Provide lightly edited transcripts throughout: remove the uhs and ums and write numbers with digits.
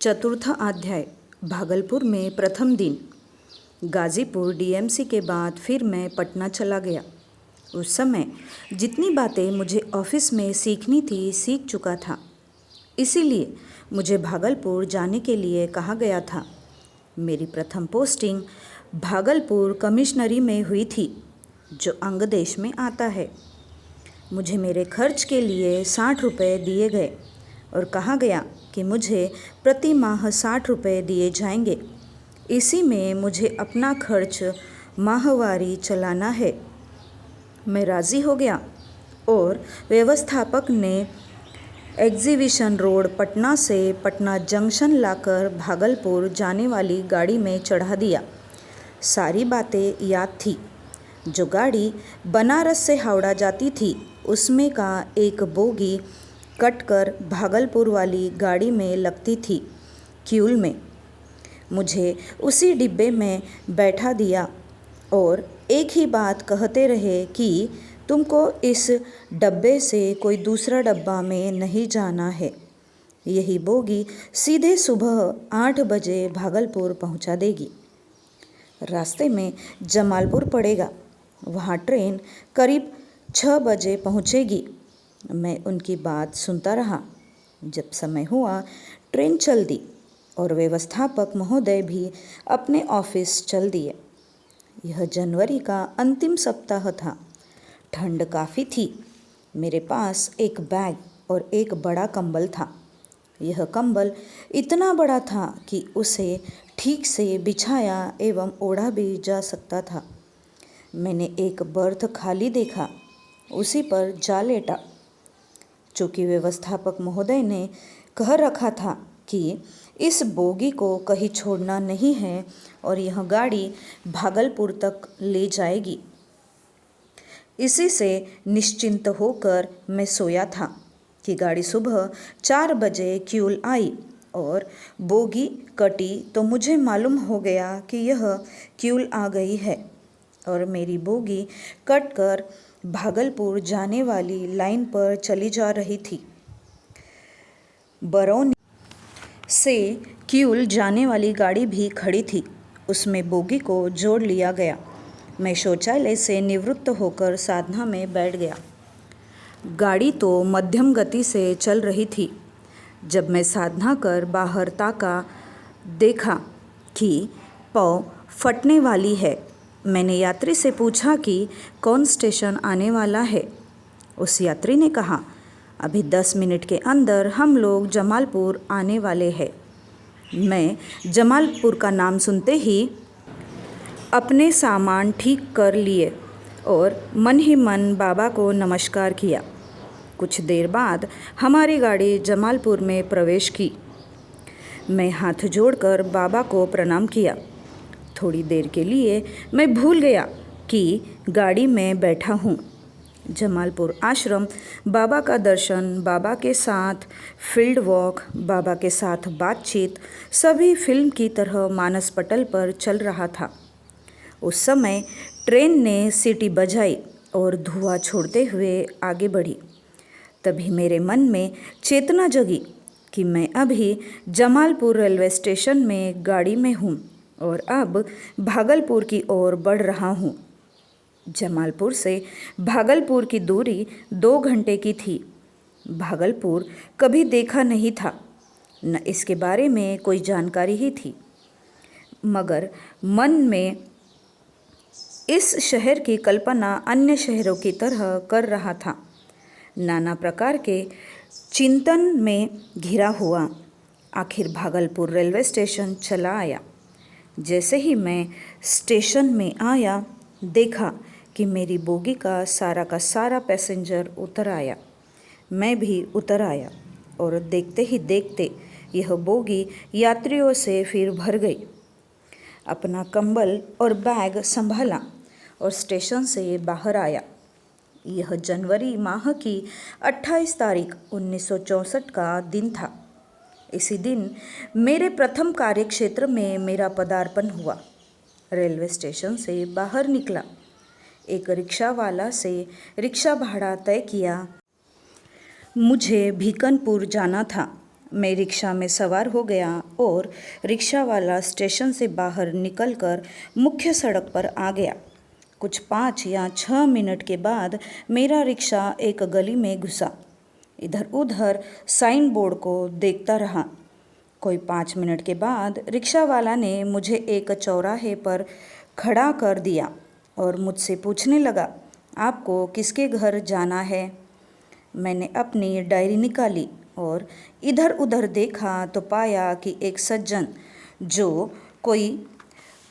चतुर्थ अध्याय। भागलपुर में प्रथम दिन। गाज़ीपुर डीएमसी के बाद फिर मैं पटना चला गया। उस समय जितनी बातें मुझे ऑफिस में सीखनी थी सीख चुका था, इसीलिए मुझे भागलपुर जाने के लिए कहा गया था। मेरी प्रथम पोस्टिंग भागलपुर कमिश्नरी में हुई थी, जो अंग देश में आता है। मुझे मेरे खर्च के लिए 60 रुपये दिए गए और कहा गया कि मुझे प्रति माह 60 रुपये दिए जाएंगे। इसी में मुझे अपना खर्च माहवारी चलाना है। मैं राज़ी हो गया और व्यवस्थापक ने एग्जीबिशन रोड पटना से पटना जंक्शन लाकर भागलपुर जाने वाली गाड़ी में चढ़ा दिया। सारी बातें याद थी। जो गाड़ी बनारस से हावड़ा जाती थी, उसमें का एक बोगी कटकर भागलपुर वाली गाड़ी में लगती थी, क्यूल में। मुझे उसी डिब्बे में बैठा दिया और एक ही बात कहते रहे कि तुमको इस डब्बे से कोई दूसरा डब्बा में नहीं जाना है। यही बोगी सीधे सुबह 8 बजे भागलपुर पहुंचा देगी। रास्ते में जमालपुर पड़ेगा, वहाँ ट्रेन करीब 6 बजे पहुँचेगी। मैं उनकी बात सुनता रहा। जब समय हुआ, ट्रेन चल दी और व्यवस्थापक महोदय भी अपने ऑफिस चल दिए। यह जनवरी का अंतिम सप्ताह था। ठंड काफ़ी थी। मेरे पास एक बैग और एक बड़ा कंबल था। यह कंबल इतना बड़ा था कि उसे ठीक से बिछाया एवं ओढ़ा भी जा सकता था। मैंने एक बर्थ खाली देखा, उसी पर जा लेटा। चूँकि व्यवस्थापक महोदय ने कह रखा था कि इस बोगी को कहीं छोड़ना नहीं है और यह गाड़ी भागलपुर तक ले जाएगी, इसी से निश्चिंत होकर मैं सोया था कि गाड़ी सुबह 4 बजे क्यूल आई और बोगी कटी तो मुझे मालूम हो गया कि यह क्यूल आ गई है और मेरी बोगी कटकर भागलपुर जाने वाली लाइन पर चली जा रही थी। बरौनी से क्यूल जाने वाली गाड़ी भी खड़ी थी, उसमें बोगी को जोड़ लिया गया। मैं शौचालय से निवृत्त होकर साधना में बैठ गया। गाड़ी तो मध्यम गति से चल रही थी। जब मैं साधना कर बाहर ताका, देखा कि पौ फटने वाली है। मैंने यात्री से पूछा कि कौन स्टेशन आने वाला है। उस यात्री ने कहा, अभी 10 मिनट के अंदर हम लोग जमालपुर आने वाले हैं। मैं जमालपुर का नाम सुनते ही अपने सामान ठीक कर लिए और मन ही मन बाबा को नमस्कार किया। कुछ देर बाद हमारी गाड़ी जमालपुर में प्रवेश की। मैं हाथ जोड़कर बाबा को प्रणाम किया। थोड़ी देर के लिए मैं भूल गया कि गाड़ी में बैठा हूँ। जमालपुर आश्रम, बाबा का दर्शन, बाबा के साथ फील्ड वॉक, बाबा के साथ बातचीत, सभी फिल्म की तरह मानस पटल पर चल रहा था। उस समय ट्रेन ने सीटी बजाई और धुआं छोड़ते हुए आगे बढ़ी। तभी मेरे मन में चेतना जगी कि मैं अभी जमालपुर रेलवे स्टेशन में गाड़ी में हूँ और अब भागलपुर की ओर बढ़ रहा हूँ। जमालपुर से भागलपुर की दूरी 2 घंटे की थी। भागलपुर कभी देखा नहीं था, न इसके बारे में कोई जानकारी ही थी, मगर मन में इस शहर की कल्पना अन्य शहरों की तरह कर रहा था। नाना प्रकार के चिंतन में घिरा हुआ आखिर भागलपुर रेलवे स्टेशन चला आया। जैसे ही मैं स्टेशन में आया, देखा कि मेरी बोगी का सारा पैसेंजर उतर आया। मैं भी उतर आया और देखते ही देखते यह बोगी यात्रियों से फिर भर गई। अपना कंबल और बैग संभाला और स्टेशन से बाहर आया। यह जनवरी माह की 28 तारीख 1964 का दिन था। इसी दिन मेरे प्रथम कार्यक्षेत्र में मेरा पदार्पण हुआ। रेलवे स्टेशन से बाहर निकला। एक रिक्शा वाला से रिक्शा भाड़ा तय किया। मुझे भीकनपुर जाना था। मैं रिक्शा में सवार हो गया और रिक्शा वाला स्टेशन से बाहर निकलकर मुख्य सड़क पर आ गया। कुछ 5 या 6 मिनट के बाद मेरा रिक्शा एक गली में घुसा। इधर उधर साइन बोर्ड को देखता रहा। कोई 5 मिनट के बाद रिक्शा वाला ने मुझे एक चौराहे पर खड़ा कर दिया और मुझसे पूछने लगा, आपको किसके घर जाना है? मैंने अपनी डायरी निकाली और इधर उधर देखा तो पाया कि एक सज्जन जो कोई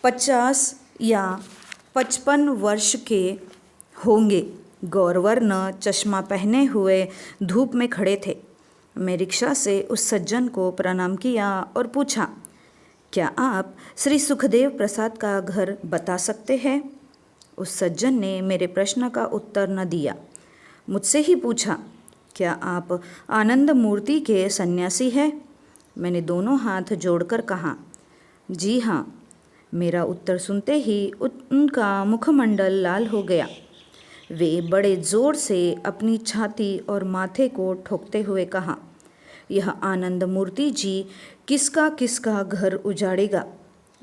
50 या 55 वर्ष के होंगे, गौरवर्ण चश्मा पहने हुए धूप में खड़े थे। मैं रिक्शा से उस सज्जन को प्रणाम किया और पूछा, क्या आप श्री सुखदेव प्रसाद का घर बता सकते हैं? उस सज्जन ने मेरे प्रश्न का उत्तर न दिया। मुझसे ही पूछा, क्या आप आनंद मूर्ति के सन्यासी हैं? मैंने दोनों हाथ जोड़कर कहा, जी हाँ। मेरा उत्तर सुनते ही उनका मुखमंडल लाल हो गया। वे बड़े जोर से अपनी छाती और माथे को ठोकते हुए कहा, यह आनंद मूर्ति जी किसका घर उजाड़ेगा?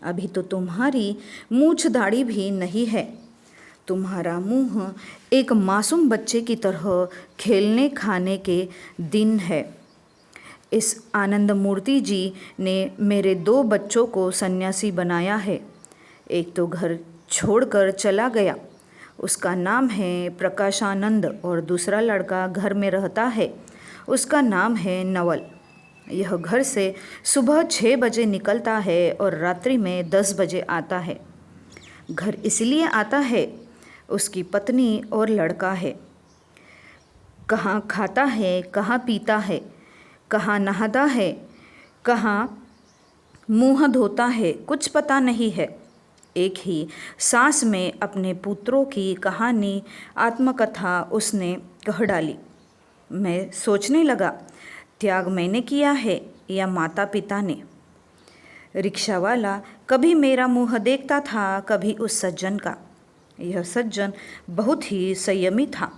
अभी तो तुम्हारी मूछ दाढ़ी भी नहीं है। तुम्हारा मुंह एक मासूम बच्चे की तरह खेलने खाने के दिन है। इस आनंद मूर्ति जी ने मेरे 2 बच्चों को सन्यासी बनाया है। एक तो घर छोड़कर चला गया, उसका नाम है प्रकाशानंद, और दूसरा लड़का घर में रहता है, उसका नाम है नवल। यह घर से सुबह 6 बजे निकलता है और रात्रि में 10 बजे आता है। घर इसलिए आता है, उसकी पत्नी और लड़का है। कहाँ खाता है, कहाँ पीता है, कहाँ नहाता है, कहाँ मुँह धोता है, कुछ पता नहीं है। एक ही सांस में अपने पुत्रों की कहानी, आत्मकथा उसने कह डाली। मैं सोचने लगा, त्याग मैंने किया है या माता पिता ने? रिक्शा वाला कभी मेरा मुँह देखता था, कभी उस सज्जन का। यह सज्जन बहुत ही संयमी था।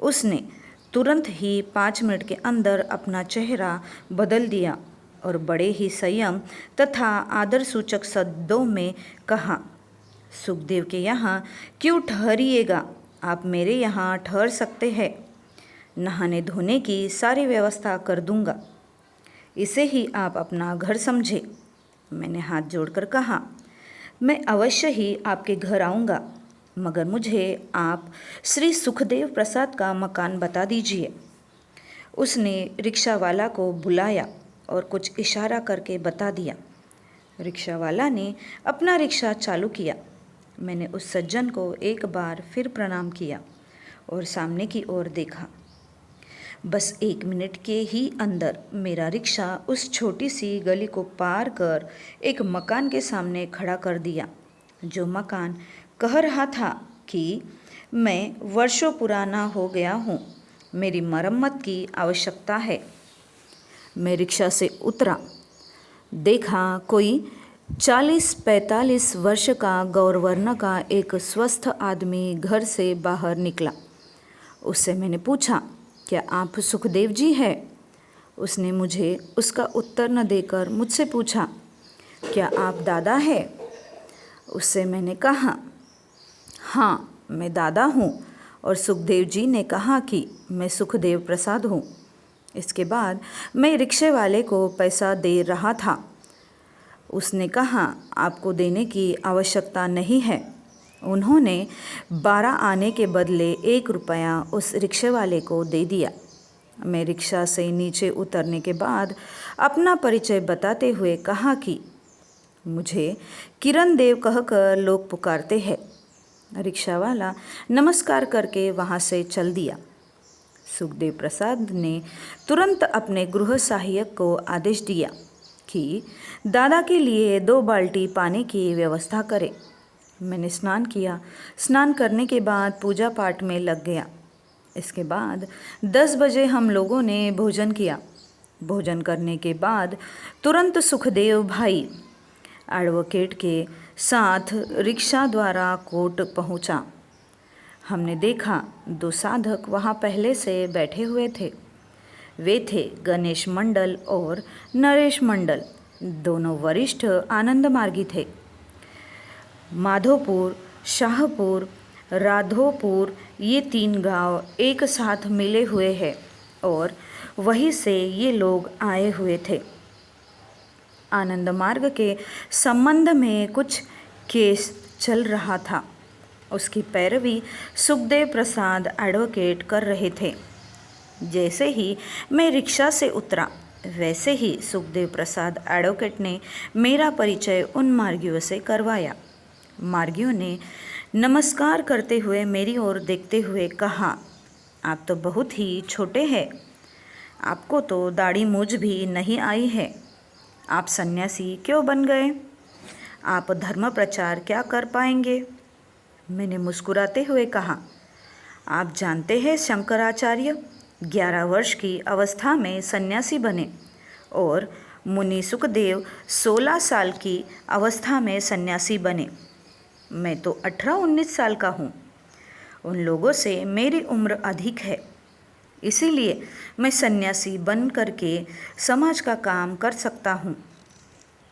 उसने तुरंत ही 5 मिनट के अंदर अपना चेहरा बदल दिया और बड़े ही संयम तथा आदर सूचक शब्दों में कहा, सुखदेव के यहाँ क्यों ठहरिएगा? आप मेरे यहाँ ठहर सकते हैं। नहाने धोने की सारी व्यवस्था कर दूंगा। इसे ही आप अपना घर समझे। मैंने हाथ जोड़कर कहा, मैं अवश्य ही आपके घर आऊँगा, मगर मुझे आप श्री सुखदेव प्रसाद का मकान बता दीजिए। उसने रिक्शा वाला को बुलाया और कुछ इशारा करके बता दिया। रिक्शा वाला ने अपना रिक्शा चालू किया। मैंने उस सज्जन को एक बार फिर प्रणाम किया और सामने की ओर देखा। बस 1 मिनट के ही अंदर मेरा रिक्शा उस छोटी सी गली को पार कर एक मकान के सामने खड़ा कर दिया, जो मकान कह रहा था कि मैं वर्षों पुराना हो गया हूँ, मेरी मरम्मत की आवश्यकता है। मैं रिक्शा से उतरा। देखा कोई 40-45 वर्ष का गौरवर्ण का एक स्वस्थ आदमी घर से बाहर निकला। उससे मैंने पूछा, क्या आप सुखदेव जी हैं? उसने मुझे उसका उत्तर न देकर मुझसे पूछा, क्या आप दादा हैं? उससे मैंने कहा, हाँ मैं दादा हूँ। और सुखदेव जी ने कहा कि मैं सुखदेव प्रसाद हूँ। इसके बाद मैं रिक्शे वाले को पैसा दे रहा था। उसने कहा, आपको देने की आवश्यकता नहीं है। उन्होंने 12 आने के बदले 1 रुपया उस रिक्शे वाले को दे दिया। मैं रिक्शा से नीचे उतरने के बाद अपना परिचय बताते हुए कहा कि मुझे किरण देव कहकर लोग पुकारते हैं। रिक्शा वाला नमस्कार करके वहाँ से चल दिया। सुखदेव प्रसाद ने तुरंत अपने गृह सहायक को आदेश दिया कि दादा के लिए 2 बाल्टी पानी की व्यवस्था करे। मैंने स्नान किया। स्नान करने के बाद पूजा पाठ में लग गया। इसके बाद 10 बजे हम लोगों ने भोजन किया। भोजन करने के बाद तुरंत सुखदेव भाई एडवोकेट के साथ रिक्शा द्वारा कोर्ट पहुंचा। हमने देखा 2 साधक वहां पहले से बैठे हुए थे। वे थे गणेश मंडल और नरेश मंडल। दोनों वरिष्ठ आनंद मार्गी थे। माधोपुर, शाहपुर, राधोपुर ये 3 गांव एक साथ मिले हुए हैं और वहीं से ये लोग आए हुए थे। आनंद मार्ग के संबंध में कुछ केस चल रहा था। उसकी पैरवी सुखदेव प्रसाद एडवोकेट कर रहे थे। जैसे ही मैं रिक्शा से उतरा वैसे ही सुखदेव प्रसाद एडवोकेट ने मेरा परिचय उन मार्गियों से करवाया। मार्गियों ने नमस्कार करते हुए मेरी ओर देखते हुए कहा, आप तो बहुत ही छोटे हैं, आपको तो दाढ़ी मूछ भी नहीं आई है, आप सन्यासी क्यों बन गए? आप धर्म प्रचार क्या कर पाएंगे? मैंने मुस्कुराते हुए कहा, आप जानते हैं शंकराचार्य 11 वर्ष की अवस्था में सन्यासी बने और मुनि सुखदेव 16 साल की अवस्था में सन्यासी बने। मैं तो 18-19 साल का हूँ। उन लोगों से मेरी उम्र अधिक है, इसीलिए मैं सन्यासी बन करके समाज का काम कर सकता हूँ।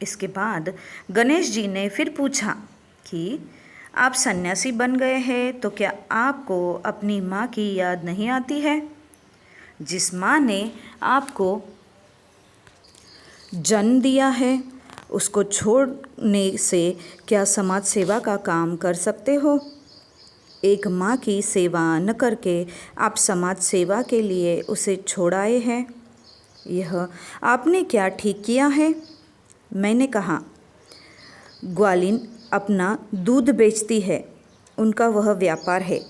इसके बाद गणेश जी ने फिर पूछा कि आप सन्यासी बन गए हैं तो क्या आपको अपनी माँ की याद नहीं आती है? जिस माँ ने आपको जन्म दिया है, उसको छोड़ने से क्या समाज सेवा का काम कर सकते हो? एक माँ की सेवा न करके आप समाज सेवा के लिए उसे छोड़ाए हैं। यह आपने क्या ठीक किया है? मैंने कहा, ग्वालिन अपना दूध बेचती है, उनका वह व्यापार है।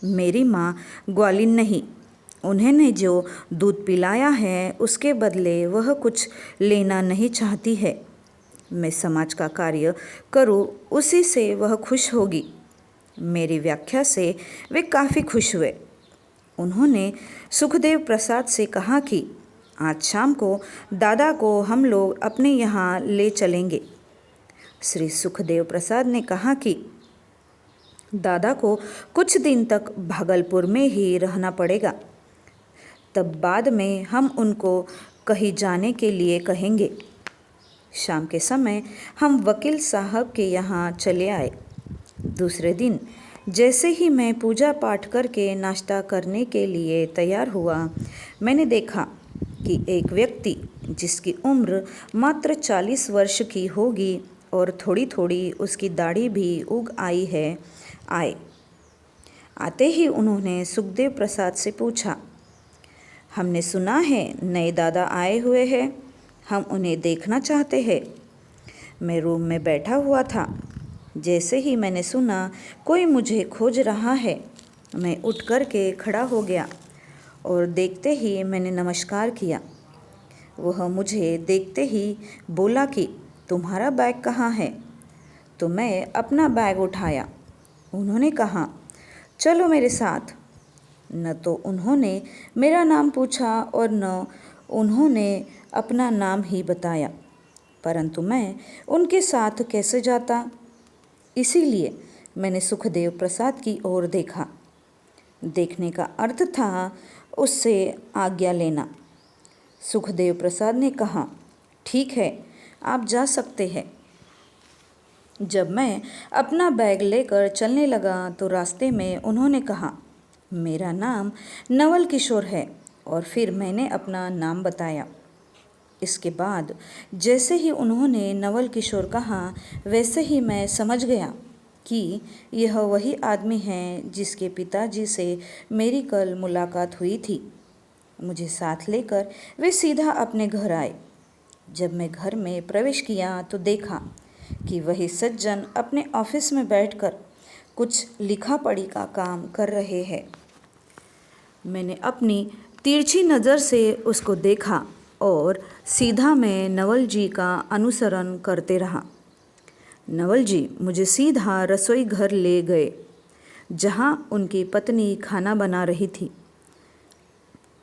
मेरी माँ ग्वालिन नहीं, उन्होंने जो दूध पिलाया है उसके बदले वह कुछ लेना नहीं चाहती है। मैं समाज का कार्य करूँ उसी से वह खुश होगी। मेरी व्याख्या से वे काफ़ी खुश हुए। उन्होंने सुखदेव प्रसाद से कहा कि आज शाम को दादा को हम लोग अपने यहाँ ले चलेंगे। श्री सुखदेव प्रसाद ने कहा कि दादा को कुछ दिन तक भागलपुर में ही रहना पड़ेगा, तब बाद में हम उनको कहीं जाने के लिए कहेंगे। शाम के समय हम वकील साहब के यहाँ चले आए। दूसरे दिन जैसे ही मैं पूजा पाठ करके नाश्ता करने के लिए तैयार हुआ, मैंने देखा कि एक व्यक्ति जिसकी उम्र मात्र 40 वर्ष की होगी और थोड़ी थोड़ी उसकी दाढ़ी भी उग आई है, आए। आते ही उन्होंने सुखदेव प्रसाद से पूछा, हमने सुना है नए दादा आए हुए हैं, हम उन्हें देखना चाहते हैं। मैं रूम में बैठा हुआ था। जैसे ही मैंने सुना कोई मुझे खोज रहा है, मैं उठ कर के खड़ा हो गया और देखते ही मैंने नमस्कार किया। वह मुझे देखते ही बोला कि तुम्हारा बैग कहाँ है? तो मैं अपना बैग उठाया। उन्होंने कहा, चलो मेरे साथ। न तो उन्होंने मेरा नाम पूछा और न उन्होंने अपना नाम ही बताया, परंतु मैं उनके साथ कैसे जाता? इसीलिए मैंने सुखदेव प्रसाद की ओर देखा। देखने का अर्थ था उससे आज्ञा लेना। सुखदेव प्रसाद ने कहा, ठीक है, आप जा सकते हैं। जब मैं अपना बैग लेकर चलने लगा तो रास्ते में उन्होंने कहा, मेरा नाम नवल किशोर है, और फिर मैंने अपना नाम बताया। इसके बाद जैसे ही उन्होंने नवल किशोर कहा, वैसे ही मैं समझ गया कि यह वही आदमी है जिसके पिताजी से मेरी कल मुलाकात हुई थी। मुझे साथ लेकर वे सीधा अपने घर आए। जब मैं घर में प्रवेश किया तो देखा कि वही सज्जन अपने ऑफिस में बैठकर कुछ लिखा पढ़ी का काम कर रहे हैं। मैंने अपनी तिरछी नज़र से उसको देखा और सीधा मैं नवल जी का अनुसरण करते रहा। नवल जी मुझे सीधा रसोई घर ले गए, जहाँ उनकी पत्नी खाना बना रही थी।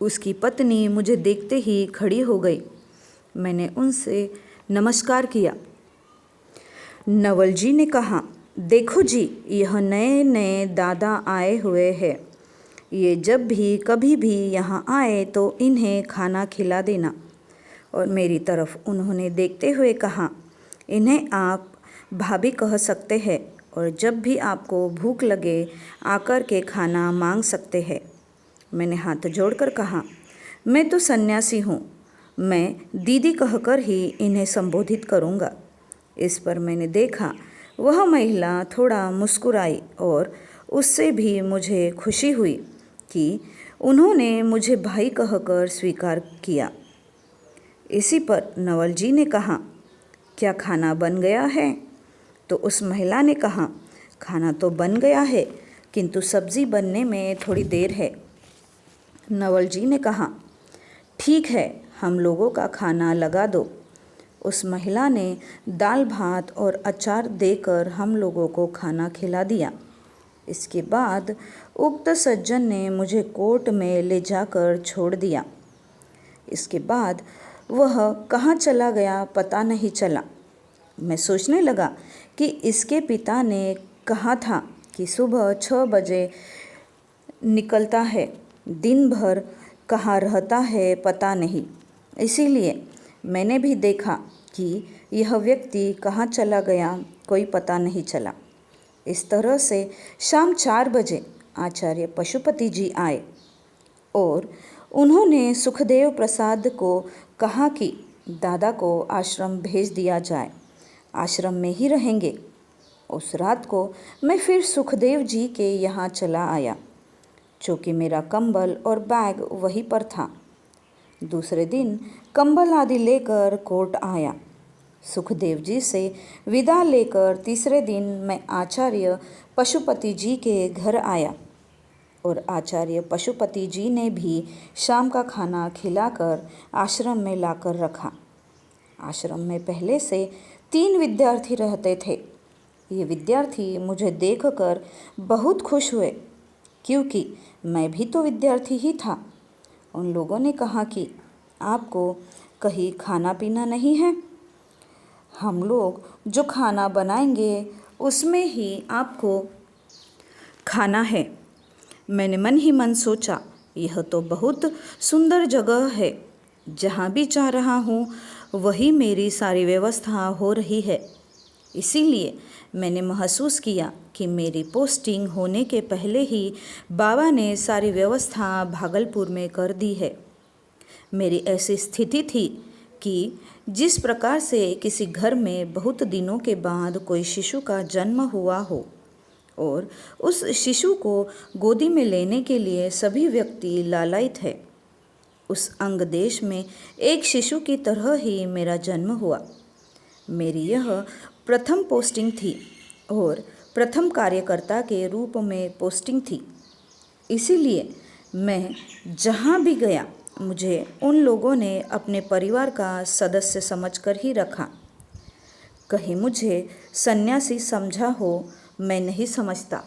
उसकी पत्नी मुझे देखते ही खड़ी हो गई। मैंने उनसे नमस्कार किया। नवल जी ने कहा, देखो जी, यह नए नए दादा आए हुए हैं। ये जब भी कभी भी यहाँ आए तो इन्हें खाना खिला देना। और मेरी तरफ उन्होंने देखते हुए कहा, इन्हें आप भाभी कह सकते हैं और जब भी आपको भूख लगे आकर के खाना मांग सकते हैं। मैंने हाथ जोड़कर कहा, मैं तो सन्यासी हूँ, मैं दीदी कहकर ही इन्हें संबोधित करूँगा। इस पर मैंने देखा वह महिला थोड़ा मुस्कुराई और उससे भी मुझे खुशी हुई कि उन्होंने मुझे भाई कहकर स्वीकार किया। इसी पर नवल जी ने कहा, क्या खाना बन गया है? तो उस महिला ने कहा, खाना तो बन गया है किंतु सब्ज़ी बनने में थोड़ी देर है। नवल जी ने कहा, ठीक है, हम लोगों का खाना लगा दो। उस महिला ने दाल भात और अचार देकर हम लोगों को खाना खिला दिया। इसके बाद उक्त सज्जन ने मुझे कोर्ट में ले जाकर छोड़ दिया। इसके बाद वह कहाँ चला गया पता नहीं चला। मैं सोचने लगा कि इसके पिता ने कहा था कि सुबह 6 बजे निकलता है, दिन भर कहाँ रहता है पता नहीं। इसीलिए मैंने भी देखा कि यह व्यक्ति कहाँ चला गया कोई पता नहीं चला। इस तरह से शाम 4 बजे आचार्य पशुपति जी आए और उन्होंने सुखदेव प्रसाद को कहा कि दादा को आश्रम भेज दिया जाए, आश्रम में ही रहेंगे। उस रात को मैं फिर सुखदेव जी के यहाँ चला आया, चूँकि मेरा कंबल और बैग वहीं पर था। दूसरे दिन कंबल आदि लेकर कोर्ट आया। सुखदेव जी से विदा लेकर तीसरे दिन मैं आचार्य पशुपति जी के घर आया और आचार्य पशुपति जी ने भी शाम का खाना खिलाकर आश्रम में लाकर रखा। आश्रम में पहले से 3 विद्यार्थी रहते थे। ये विद्यार्थी मुझे देखकर बहुत खुश हुए क्योंकि मैं भी तो विद्यार्थी ही था। उन लोगों ने कहा कि आपको कहीं खाना पीना नहीं है? हम लोग जो खाना बनाएंगे उसमें ही आपको खाना है। मैंने मन ही मन सोचा, यह तो बहुत सुंदर जगह है, जहाँ भी चाह रहा हूँ वही मेरी सारी व्यवस्था हो रही है। इसीलिए मैंने महसूस किया कि मेरी पोस्टिंग होने के पहले ही बाबा ने सारी व्यवस्था भागलपुर में कर दी है। मेरी ऐसी स्थिति थी कि जिस प्रकार से किसी घर में बहुत दिनों के बाद कोई शिशु का जन्म हुआ हो और उस शिशु को गोदी में लेने के लिए सभी व्यक्ति लालायित है, उस अंग देश में एक शिशु की तरह ही मेरा जन्म हुआ। मेरी यह प्रथम पोस्टिंग थी और प्रथम कार्यकर्ता के रूप में पोस्टिंग थी। इसीलिए मैं जहाँ भी गया मुझे उन लोगों ने अपने परिवार का सदस्य समझकर ही रखा। कहीं मुझे सन्यासी समझा हो, मैं नहीं समझता।